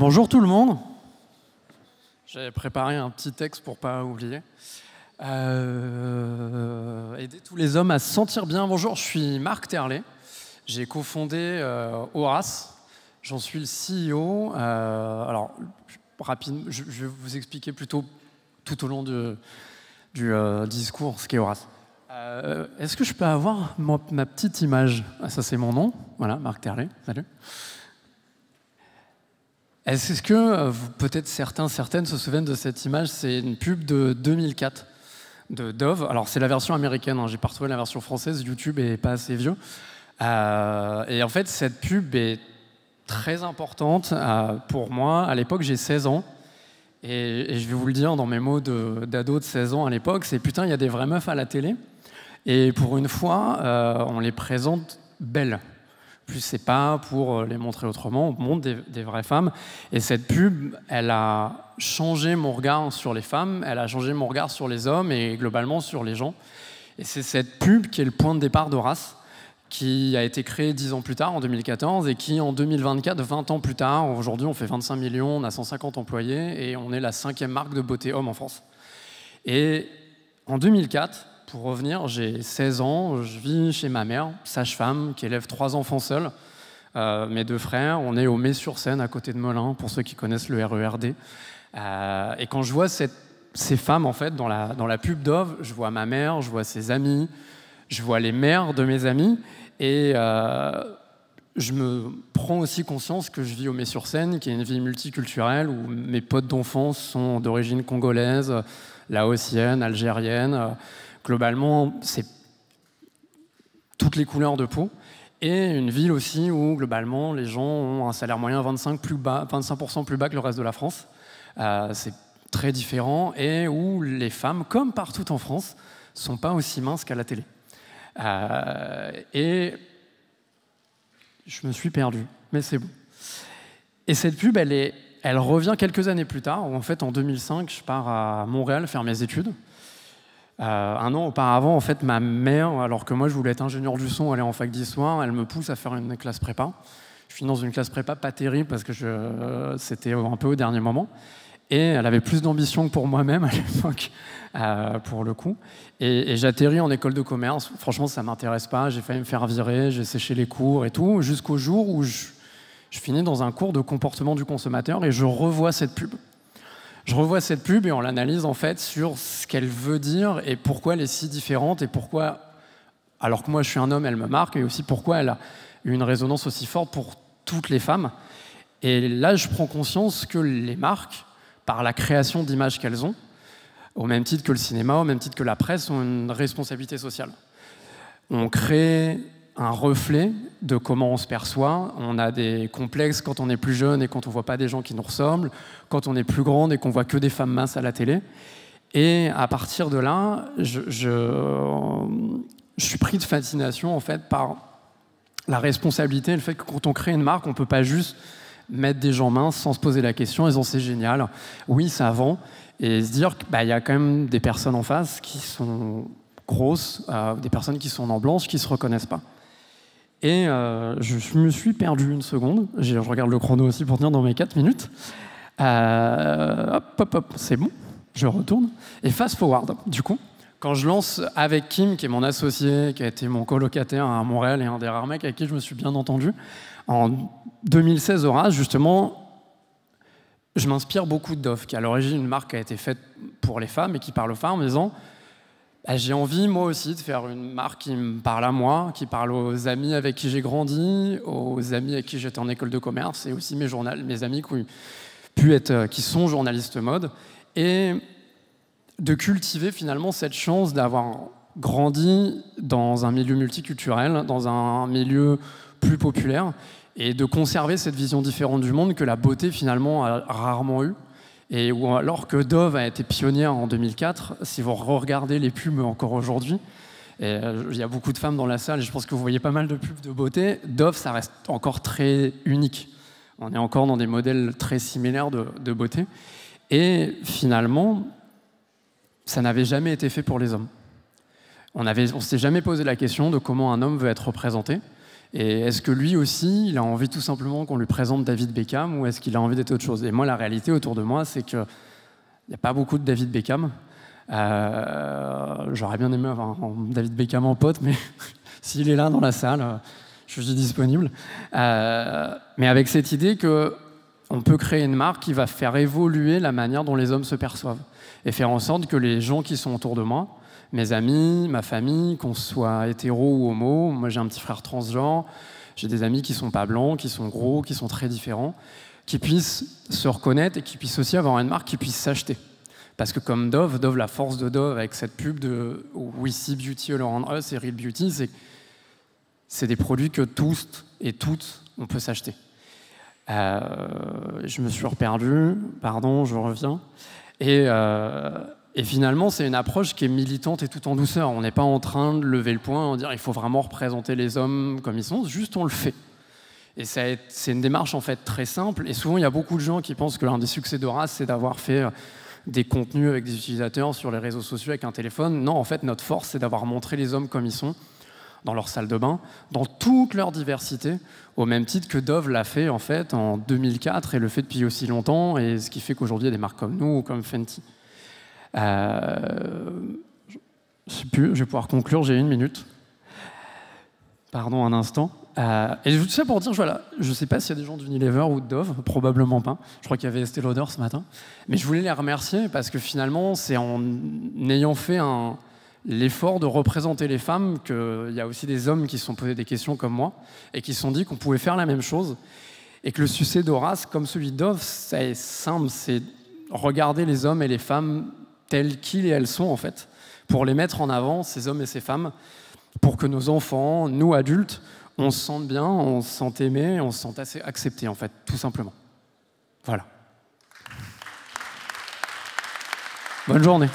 Bonjour tout le monde. J'ai préparé un petit texte pour pas oublier. Aider tous les hommes à se sentir bien. Bonjour, je suis Marc Terlet. J'ai cofondé Horace. J'en suis le CEO. Alors, rapidement, je vais vous expliquer plutôt tout au long du discours ce qu'est Horace. Est-ce que je peux avoir ma petite image? Ça, c'est mon nom. Voilà, Marc Terlet. Salut. Est-ce que peut-être certaines se souviennent de cette image? C'est une pub de 2004 de Dove. Alors, c'est la version américaine. J'ai pas retrouvé la version française. YouTube est pas assez vieux. Et en fait, cette pub est très importante pour moi. À l'époque, j'ai 16 ans. Et je vais vous le dire dans mes mots d'ado de 16 ans à l'époque, c'est putain, il y a des vraies meufs à la télé. Et pour une fois, on les présente belles. Plus c'est pas pour les montrer autrement, on montre des vraies femmes. Et cette pub, elle a changé mon regard sur les femmes, elle a changé mon regard sur les hommes et globalement sur les gens. Et c'est cette pub qui est le point de départ d'Horace, qui a été créée 10 ans plus tard, en 2014, et qui, en 2024, 20 ans plus tard, aujourd'hui on fait 25 millions, on a 150 employés, et on est la 5e marque de beauté homme en France. Et en 2004, pour revenir, j'ai 16 ans, je vis chez ma mère, sage-femme, qui élève 3 enfants seuls, mes 2 frères. On est au Mets-sur-Seine, à côté de Melun, pour ceux qui connaissent le RERD. Et quand je vois ces femmes, en fait, dans la pub Dove, je vois ma mère, je vois ses amis, je vois les mères de mes amis, et je me prends aussi conscience que je vis au Mets-sur-Seine, qui est une ville multiculturelle, où mes potes d'enfance sont d'origine congolaise, laotienne, algérienne. Globalement, c'est toutes les couleurs de peau. Et une ville aussi où, globalement, les gens ont un salaire moyen 25% plus bas que le reste de la France. C'est très différent. Et où les femmes, comme partout en France, ne sont pas aussi minces qu'à la télé. Et je me suis perdu, mais c'est bon. Et cette pub, elle revient quelques années plus tard, où en fait, en 2005, je pars à Montréal faire mes études. Un an auparavant, en fait, ma mère, alors que moi je voulais être ingénieur du son, aller en fac d'histoire, elle me pousse à faire une classe prépa. Je suis dans une classe prépa pas terrible parce que c'était un peu au dernier moment. Et elle avait plus d'ambition que pour moi-même à l'époque, pour le coup. Et j'atterris en école de commerce. Franchement, ça m'intéresse pas. J'ai failli me faire virer, j'ai séché les cours et tout, jusqu'au jour où je finis dans un cours de comportement du consommateur et je revois cette pub. Je revois cette pub et on l'analyse en fait sur ce qu'elle veut dire et pourquoi elle est si différente et pourquoi, alors que moi je suis un homme, elle me marque, et aussi pourquoi elle a une résonance aussi forte pour toutes les femmes. Et là, je prends conscience que les marques, par la création d'images qu'elles ont, au même titre que le cinéma, au même titre que la presse, ont une responsabilité sociale. On crée un reflet de comment on se perçoit. On a des complexes quand on est plus jeune et quand on ne voit pas des gens qui nous ressemblent, quand on est plus grande et qu'on voit que des femmes minces à la télé. Et à partir de là, je suis pris de fascination en fait, par la responsabilité, le fait que quand on crée une marque, on ne peut pas juste mettre des gens minces sans se poser la question, et c'est génial, oui, ça vend, et se dire qu'il y a quand même des personnes en face qui sont grosses, des personnes qui sont en blanche, qui ne se reconnaissent pas. Et je me suis perdu une seconde. Je regarde le chrono aussi pour tenir dans mes 4 minutes. Hop, c'est bon. Je retourne. Et fast forward, du coup, quand je lance avec Kim, qui est mon associé, qui a été mon colocataire à Montréal et un des rares mecs avec qui je me suis bien entendu, en 2016 Horace, justement, je m'inspire beaucoup de Dove, qui à l'origine une marque qui a été faite pour les femmes et qui parle aux femmes en me disant j'ai envie, moi aussi, de faire une marque qui me parle à moi, qui parle aux amis avec qui j'ai grandi, aux amis avec qui j'étais en école de commerce, et aussi mes amis qui sont journalistes mode, et de cultiver finalement cette chance d'avoir grandi dans un milieu multiculturel, dans un milieu plus populaire, et de conserver cette vision différente du monde que la beauté finalement a rarement eue. Et alors que Dove a été pionnière en 2004, si vous regardez les pubs encore aujourd'hui, il y a beaucoup de femmes dans la salle et je pense que vous voyez pas mal de pubs de beauté, Dove, ça reste encore très unique. On est encore dans des modèles très similaires de beauté. Et finalement, ça n'avait jamais été fait pour les hommes. On ne s'était jamais posé la question de comment un homme veut être représenté. Et est-ce que lui aussi, il a envie tout simplement qu'on lui présente David Beckham ou est-ce qu'il a envie d'être autre chose? Et moi, la réalité autour de moi, c'est qu'il n'y a pas beaucoup de David Beckham. J'aurais bien aimé avoir un David Beckham en pote, mais s'il est là dans la salle, je suis disponible. Mais avec cette idée qu'on peut créer une marque qui va faire évoluer la manière dont les hommes se perçoivent et faire en sorte que les gens qui sont autour de moi, mes amis, ma famille, qu'on soit hétéro ou homo, moi j'ai un petit frère transgenre, j'ai des amis qui sont pas blancs, qui sont gros, qui sont très différents, qui puissent se reconnaître et qui puissent aussi avoir une marque qui puisse s'acheter. Parce que comme Dove, la force de Dove avec cette pub de We See Beauty All Around Us et Real Beauty, c'est des produits que tous et toutes on peut s'acheter. Je me suis reperdu, pardon, je reviens. Et finalement, c'est une approche qui est militante et tout en douceur. On n'est pas en train de lever le poing et de dire il faut vraiment représenter les hommes comme ils sont, juste on le fait. Et c'est une démarche en fait très simple. Et souvent, il y a beaucoup de gens qui pensent que l'un des succès d'Horace, c'est d'avoir fait des contenus avec des utilisateurs sur les réseaux sociaux avec un téléphone. Non, en fait, notre force, c'est d'avoir montré les hommes comme ils sont, dans leur salle de bain, dans toute leur diversité, au même titre que Dove l'a fait en fait en 2004 et le fait depuis aussi longtemps, et ce qui fait qu'aujourd'hui, il y a des marques comme nous ou comme Fenty. Je sais plus, je vais pouvoir conclure, j'ai 1 minute. Pardon un instant. Et tout ça pour dire, voilà, je ne sais pas s'il y a des gens d'Unilever ou de Dove, probablement pas. Je crois qu'il y avait Estée Lauder ce matin. Mais je voulais les remercier parce que finalement, c'est en ayant fait l'effort de représenter les femmes qu'il y a aussi des hommes qui se sont posés des questions comme moi et qui se sont dit qu'on pouvait faire la même chose. Et que le succès d'Horace, comme celui de Dove, c'est simple, c'est regarder les hommes et les femmes tels qu'ils et elles sont en fait, pour les mettre en avant, ces hommes et ces femmes, pour que nos enfants, nous adultes, on se sente bien, on se sente aimé, on se sente assez accepté en fait, tout simplement. Voilà. Bonne journée.